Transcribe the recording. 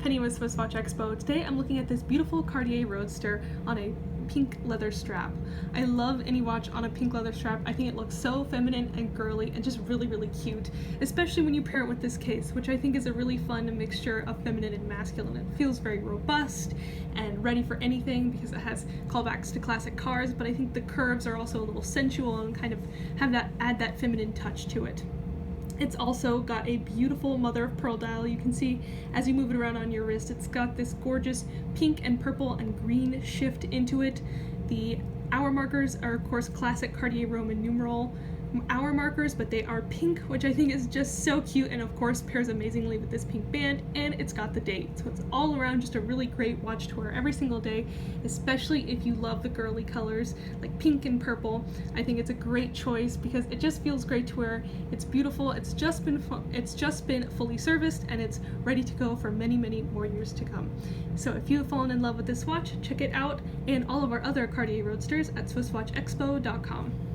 Penny with Swiss Watch Expo. Today I'm looking at this beautiful Cartier Roadster on a pink leather strap. I love any watch on a pink leather strap. I think it looks so feminine and girly and just really cute, especially when you pair it with this case, which I think is a really fun mixture of feminine and masculine. It feels very robust and ready for anything because it has callbacks to classic cars, but I think the curves are also a little sensual and kind of have add that feminine touch to it. It's also got a beautiful mother of pearl dial. You can see as you move it around on your wrist, it's got this gorgeous pink and purple and green shift into it. The hour markers are of course classic Cartier Roman numeral hour markers, but they are pink, which I think is just so cute and of course pairs amazingly with this pink band, and it's got the date. So it's all around just a really great watch to wear every single day, especially if you love the girly colors like pink and purple. I think it's a great choice because it just feels great to wear. It's beautiful. It's just been fully serviced and it's ready to go for many more years to come. So if you have fallen in love with this watch, check it out and all of our other Cartier Roadsters at SwissWatchExpo.com.